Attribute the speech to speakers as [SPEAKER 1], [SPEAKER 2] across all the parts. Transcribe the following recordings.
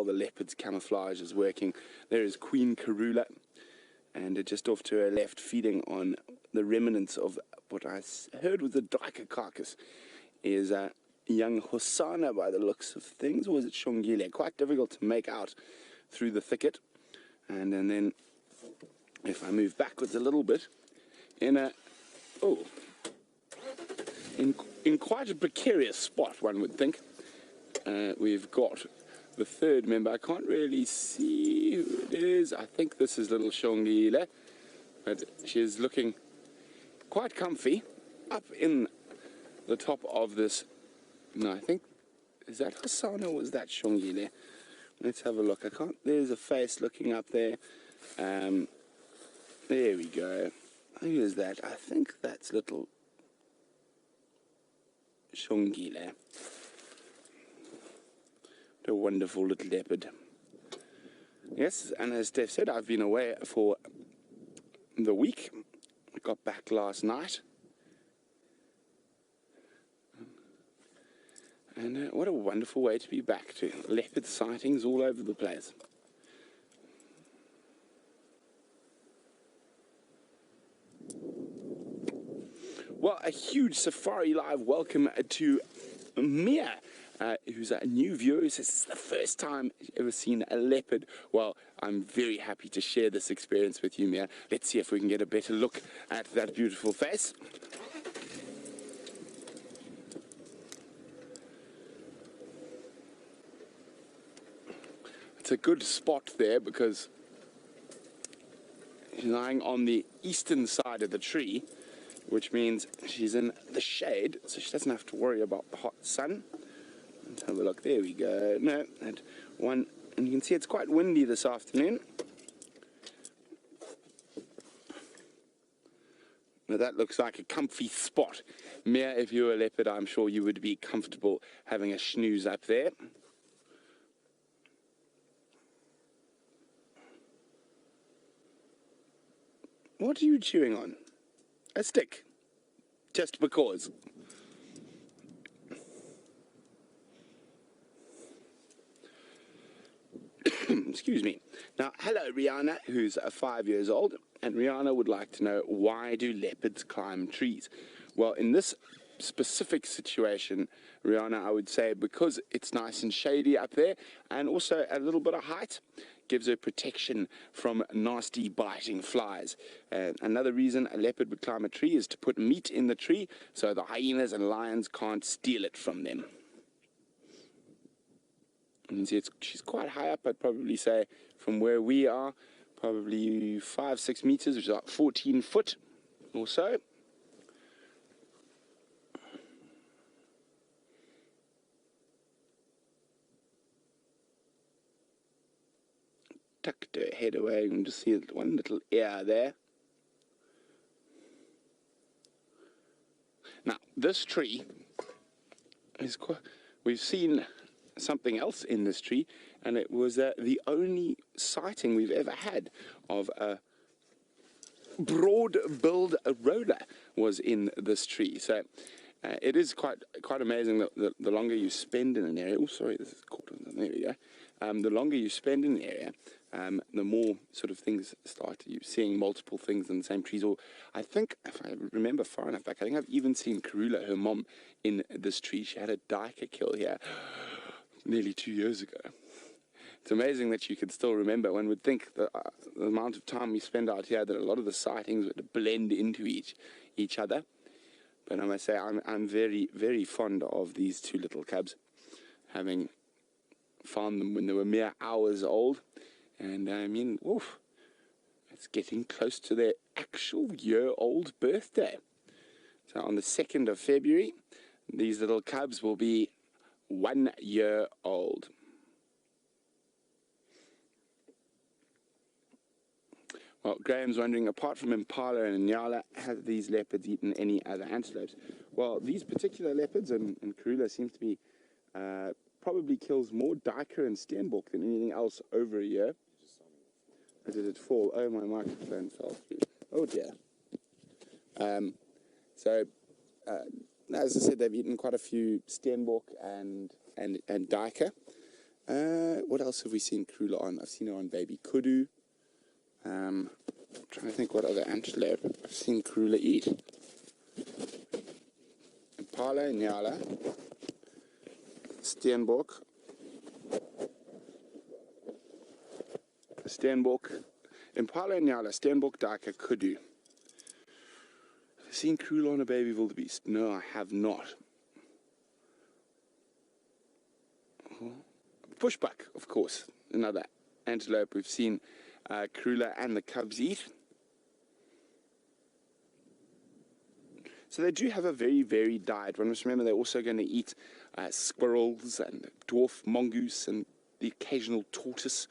[SPEAKER 1] the leopard's camouflage is working. There is Queen Karula, and just off to her left, feeding on the remnants of what I heard was a duiker carcass, is young Hosana by the looks of things, or was it Xongile? Quite difficult to make out through the thicket. And then if I move backwards a little bit, in quite a precarious spot, one would think, we've got the third member. I can't really see who it is. I think this is little Xongile, but she's looking quite comfy up in the top of this. No, I think, is that Hosana or was that Xongile? Let's have a look. I can't, there's a face looking up there. There we go. Who is that? I think that's little Xongile. What a wonderful little leopard. Yes, and as Steph said, I've been away for the week. I got back last night. And what a wonderful way to be back to. Leopard sightings all over the place. Well, a huge Safari Live welcome to Mia, who's a new viewer who says this is the first time she's ever seen a leopard. Well, I'm very happy to share this experience with you, Mia. Let's see if we can get a better look at that beautiful face. It's a good spot there because she's lying on the eastern side of the tree, which means she's in the shade, so she doesn't have to worry about the hot sun. Let's have a look. There we go. No, that one, and you can see it's quite windy this afternoon. Now that looks like a comfy spot. Mia, if you were a leopard, I'm sure you would be comfortable having a snooze up there. What are you chewing on? A stick. Just because. Excuse me. Now, hello Rihanna, who's 5 years old, and Rihanna would like to know, why do leopards climb trees? Well, in this specific situation, Rihanna, I would say because it's nice and shady up there, and also a little bit of height gives her protection from nasty biting flies. Another reason a leopard would climb a tree is to put meat in the tree so the hyenas and lions can't steal it from them. You can see she's quite high up. I'd probably say from where we are, probably 5-6 meters, which is about 14 foot or so. Tucked her head away. You can just see one little ear there. Now, this tree is quite, we've seen something else in this tree, and it was the only sighting we've ever had of a broad-billed roller was in this tree. So it is quite amazing that the longer you spend in an area, oh sorry, this is caught on, there we go. The longer you spend in an area, the more sort of things start you seeing multiple things in the same trees. Or I think, if I remember far enough back, I think I've even seen Karula, her mom, in this tree. She had a duiker kill here nearly 2 years ago. It's amazing that you can still remember. One would think that the amount of time we spend out here, that a lot of the sightings would blend into each other. But I must say, I'm very, very fond of these two little cubs, having found them when they were mere hours old. And I mean, oof, it's getting close to their actual year-old birthday. So on the 2nd of February, these little cubs will be 1 year old. Well, Graham's wondering, apart from impala and nyala, have these leopards eaten any other antelopes? Well, these particular leopards, and Karula seems to be, probably kills more duiker and steenbok than anything else over a year. Or did it fall? Oh, my microphone fell through. Oh dear. As I said, they've eaten quite a few steenbok and duiker. What else have we seen Karula on? I've seen her on baby kudu. I'm trying to think what other antelope I've seen Karula eat. Impala, Nyala, Steenbok, Impala, Nyala, Steenbok, Duiker, kudu. Have I seen Karula on a baby wildebeest? No, I have not. Bushbuck, of course, another antelope we've seen Karula and the cubs eat. So they do have a very varied diet. One must remember they're also going to eat squirrels and dwarf mongoose and the occasional tortoise.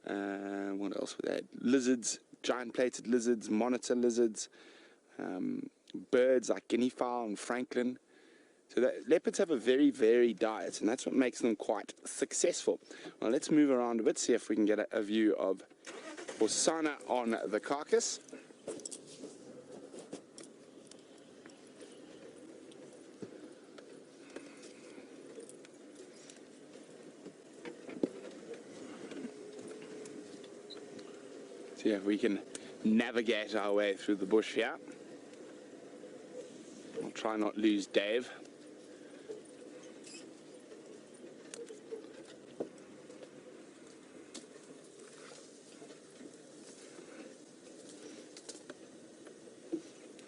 [SPEAKER 1] What else would they add? Lizards, giant plated lizards, monitor lizards, birds like guinea fowl and francolin. So leopards have a very varied diet, and that's what makes them quite successful. Well, let's move around a bit, see if we can get a view of Hosana on the carcass. See if we can navigate our way through the bush here. I'll try not lose Dave.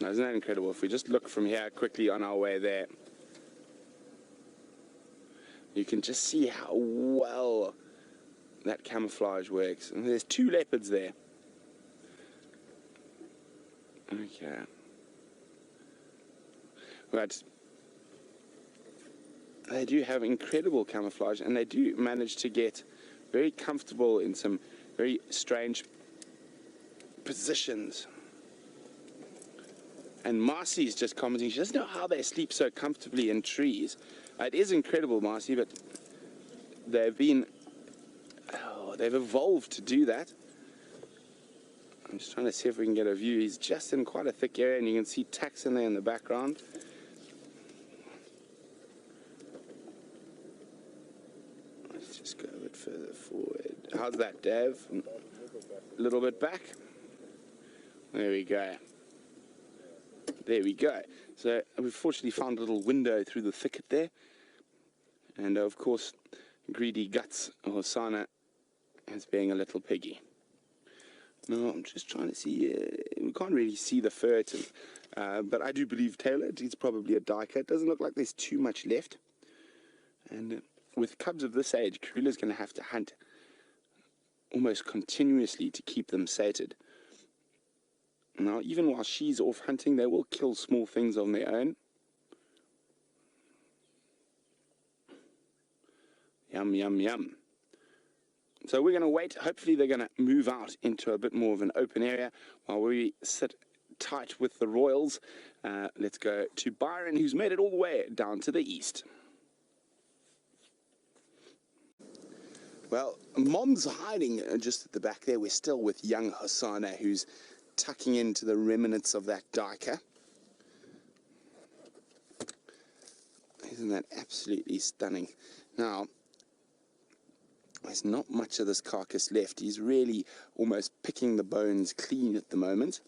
[SPEAKER 1] Now, isn't that incredible? If we just look from here quickly on our way there, you can just see how well that camouflage works. And there's two leopards there. Okay. But they do have incredible camouflage, and they do manage to get very comfortable in some very strange positions. And Marcy's just commenting, she doesn't know how they sleep so comfortably in trees. It is incredible, Marcy, but they've evolved to do that. I'm just trying to see if we can get a view. He's just in quite a thick area, and you can see tacks in there in the background. Let's just go a bit further forward. How's that, Dave? A little bit back. There we go. There we go. So we've fortunately found a little window through the thicket there. And of course, greedy guts Hosana as being a little piggy. No, I'm just trying to see, we can't really see the fur, but I do believe tailored. He's probably a duiker. It doesn't look like there's too much left. And with cubs of this age, Karula's going to have to hunt almost continuously to keep them sated. Now, even while she's off hunting, they will kill small things on their own. Yum, yum, yum. So we're going to wait. Hopefully they're going to move out into a bit more of an open area while we sit tight with the royals. Let's go to Byron, who's made it all the way down to the east. Well, Mom's hiding just at the back there. We're still with young Hosana, who's tucking into the remnants of that duiker. Isn't that absolutely stunning? Now, there's not much of this carcass left. He's really almost picking the bones clean at the moment.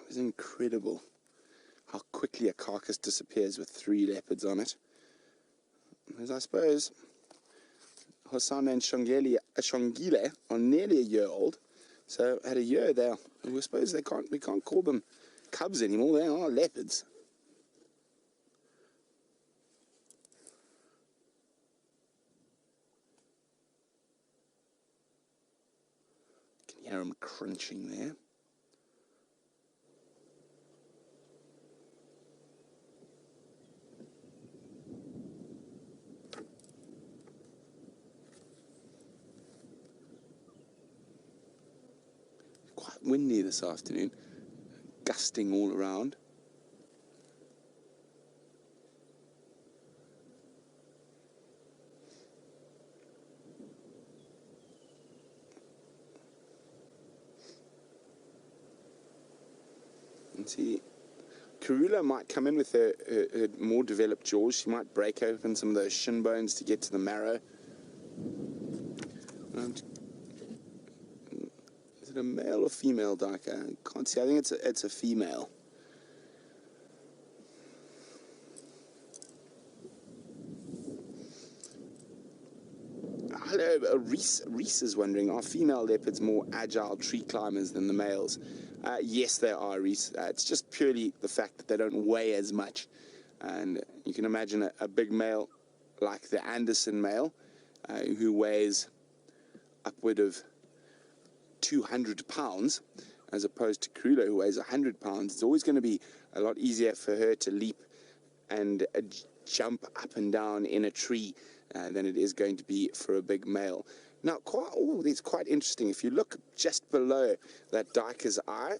[SPEAKER 1] It's incredible how quickly a carcass disappears with 3 leopards on it. As I suppose Hosana and Xongile are nearly a year old, so at a year we suppose we can't call them cubs anymore. They are leopards. Can you hear them crunching there? Quite windy this afternoon, gusting all around. And see, Karula might come in with her more developed jaws. She might break open some of those shin bones to get to the marrow. Is it a male or female duiker? I can't see. I think it's a female. Hello, Reese is wondering, are female leopards more agile tree climbers than the males? Yes, they are, Reese. It's just purely the fact that they don't weigh as much. And you can imagine a big male like the Anderson male, who weighs upward of 200 pounds, as opposed to Karula, who weighs 100 pounds. It's always going to be a lot easier for her to leap and jump up and down in a tree than it is going to be for a big male. Now, it's quite interesting. If you look just below that duiker's eye,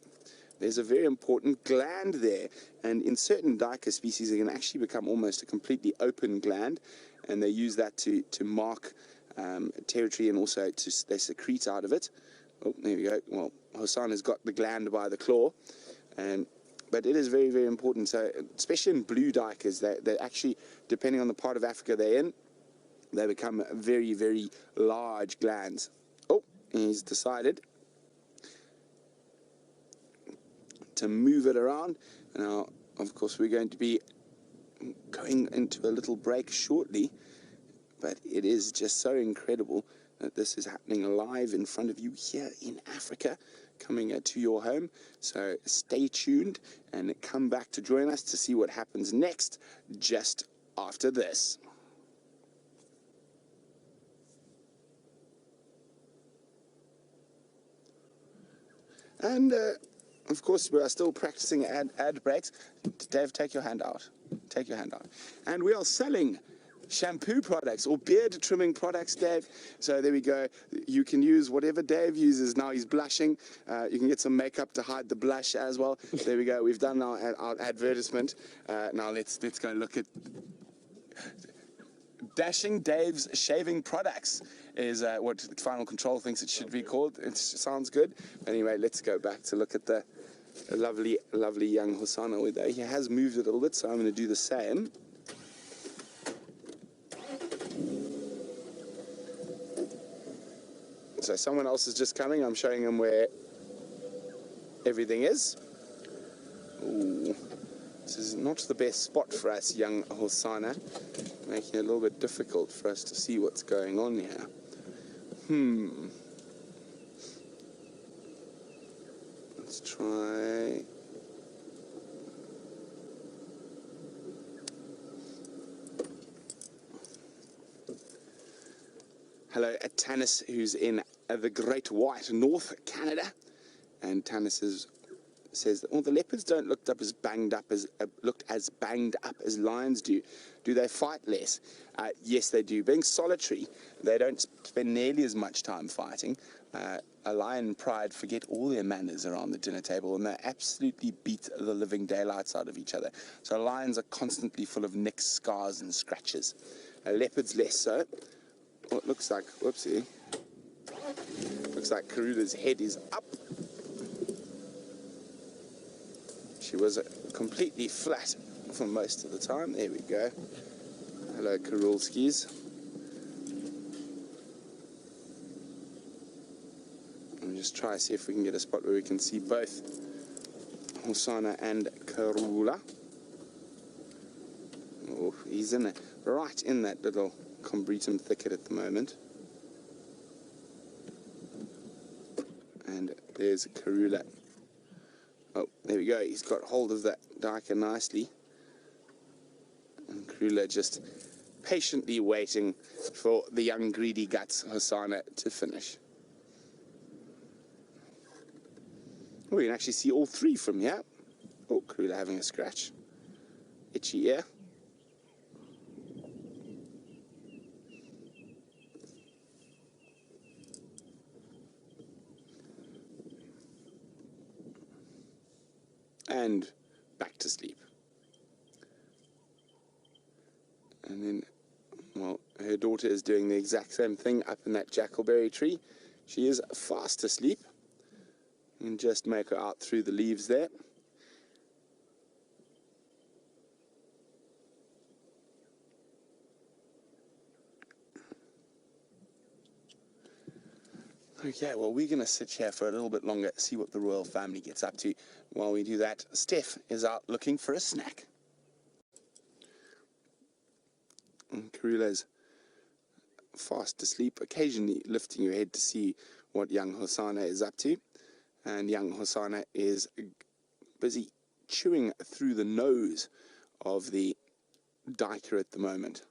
[SPEAKER 1] there's a very important gland there. And in certain duiker species, it can actually become almost a completely open gland. And they use that to mark territory, and also they secrete out of it. Oh, there we go. Well, Hosana's got the gland by the claw. But it is very, very important. So, especially in blue duikers, they actually, depending on the part of Africa they're in, they become very, very large glands. Oh, he's decided to move it around. Now, of course, we're going to be going into a little break shortly, but it is just so incredible that this is happening live in front of you here in Africa, coming to your home. So stay tuned and come back to join us to see what happens next, just after this. And, of course, we are still practicing ad breaks. Dave, take your hand out. Take your hand out. And we are selling shampoo products or beard trimming products, Dave. So there we go. You can use whatever Dave uses. Now he's blushing. You can get some makeup to hide the blush as well. There we go. We've done our advertisement. Now let's go look at Dashing Dave's Shaving Products is what Final Control thinks it should be called. It sounds good. Anyway, let's go back to look at the lovely, lovely young Hosana. He has moved it a little bit, so I'm going to do the same. So someone else is just coming. I'm showing him where everything is. Ooh. This is not the best spot for us, young Hosana, making it a little bit difficult for us to see what's going on here. Let's try. Hello, Tanis, who's in the Great White North, Canada, and Tanis says that, well, the leopards don't look as banged up as lions do. Do they fight less? Yes, they do. Being solitary, they don't spend nearly as much time fighting. A lion pride forget all their manners around the dinner table, and they absolutely beat the living daylights out of each other. So lions are constantly full of nicks, scars, and scratches. Leopards less so. Well, it looks like, whoopsie. Looks like Karula's head is up. She was completely flat for most of the time. There we go. Hello, Karulskis. I'll just try to see if we can get a spot where we can see both Hosana and Karula. Oh, he's right in that little combretum thicket at the moment. And there's Karula. Oh, there we go. He's got hold of that duiker nicely. And Karula just patiently waiting for the young greedy guts Hosana to finish. Oh, you can actually see all three from here. Oh, Karula having a scratch. Itchy ear. And back to sleep. And then, well, her daughter is doing the exact same thing up in that jackalberry tree. She is fast asleep. And just make her out through the leaves there. Okay, well, we're going to sit here for a little bit longer, see what the royal family gets up to. While we do that, Steph is out looking for a snack. And Karula's fast asleep, occasionally lifting her head to see what young Hosana is up to. And young Hosana is busy chewing through the nose of the diker at the moment.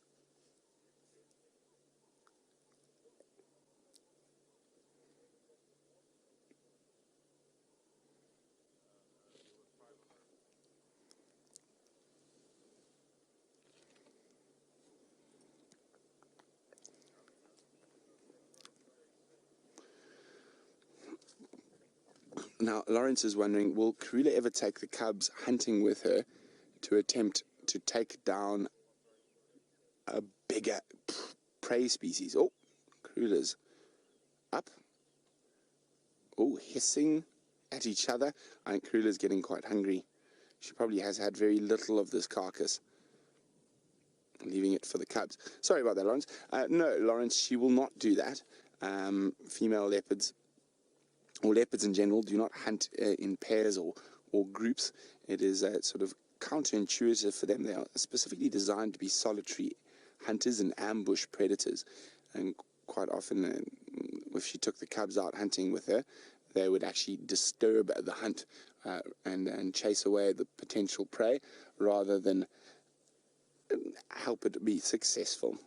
[SPEAKER 1] Now, Lawrence is wondering, will Karula ever take the cubs hunting with her to attempt to take down a bigger prey species? Oh, Karula's up. Oh, hissing at each other. I think Karula's getting quite hungry. She probably has had very little of this carcass, leaving it for the cubs. Sorry about that, Lawrence. No, Lawrence, she will not do that. Female leopards, or leopards in general, do not hunt in pairs or groups. It is sort of counterintuitive for them. They are specifically designed to be solitary hunters and ambush predators. And quite often, if she took the cubs out hunting with her, they would actually disturb the hunt and chase away the potential prey rather than help it be successful.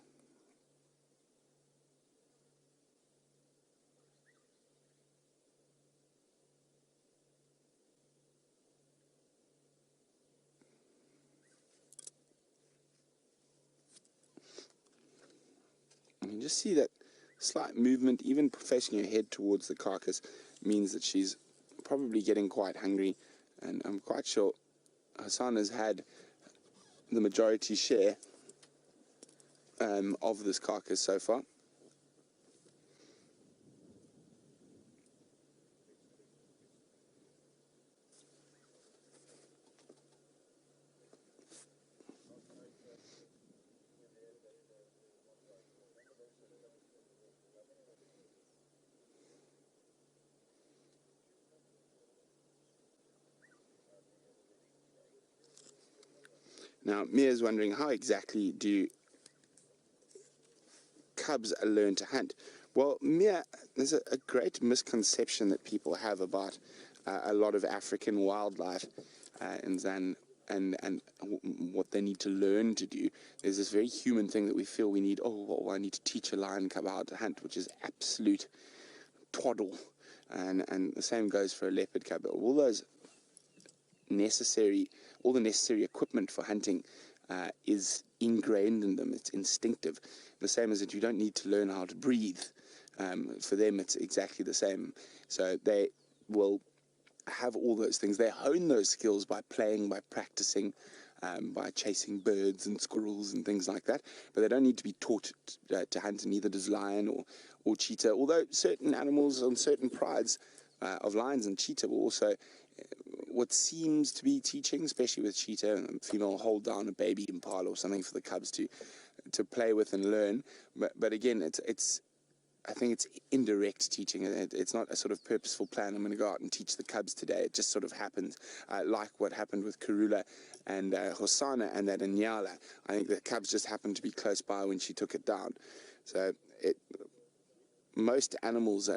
[SPEAKER 1] You can just see that slight movement, even facing her head towards the carcass, means that she's probably getting quite hungry. And I'm quite sure Hosana's had the majority share of this carcass so far. Now, Mia's wondering, how exactly do cubs learn to hunt? Well, Mia, there's a great misconception that people have about a lot of African wildlife and what they need to learn to do. There's this very human thing that we feel we need. Oh, well, I need to teach a lion cub how to hunt, which is absolute twaddle. And the same goes for a leopard cub. All the necessary equipment for hunting is ingrained in them. It's instinctive. The same as that you don't need to learn how to breathe. For them, it's exactly the same. So they will have all those things. They hone those skills by playing, by practicing, by chasing birds and squirrels and things like that. But they don't need to be taught to hunt, and neither does lion or cheetah. Although certain animals on certain prides of lions and cheetah will also, what seems to be teaching, especially with cheetah, a female will hold down a baby impala or something for the cubs to play with and learn. But again, I think it's indirect teaching. It's not a sort of purposeful plan. I'm going to go out and teach the cubs today. It just sort of happens, like what happened with Karula and Hosana and that Inyala. I think the cubs just happened to be close by when she took it down. So most animals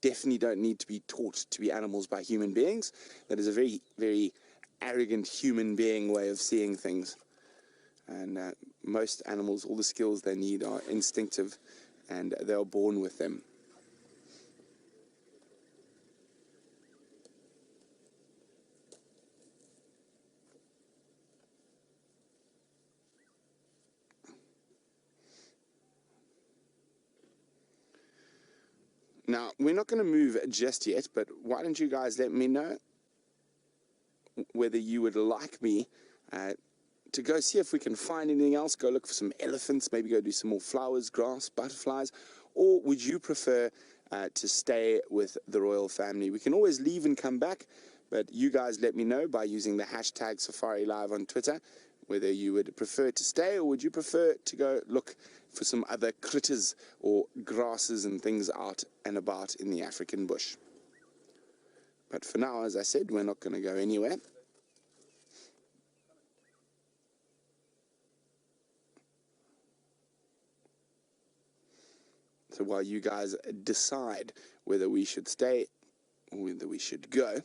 [SPEAKER 1] definitely don't need to be taught to be animals by human beings. That is a very, very arrogant human being way of seeing things. And most animals, all the skills they need are instinctive, and they are born with them. Now, we're not going to move just yet, but why don't you guys let me know whether you would like me to go see if we can find anything else, go look for some elephants, maybe go do some more flowers, grass, butterflies, or would you prefer to stay with the royal family? We can always leave and come back, but you guys let me know by using the hashtag Safari Live on Twitter whether you would prefer to stay or would you prefer to go look for some other critters or grasses and things out and about in the African bush. But for now, as I said, we're not going to go anywhere. So while you guys decide whether we should stay or whether we should go,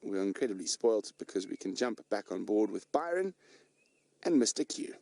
[SPEAKER 1] we're incredibly spoilt because we can jump back on board with Byron and Mr. Q.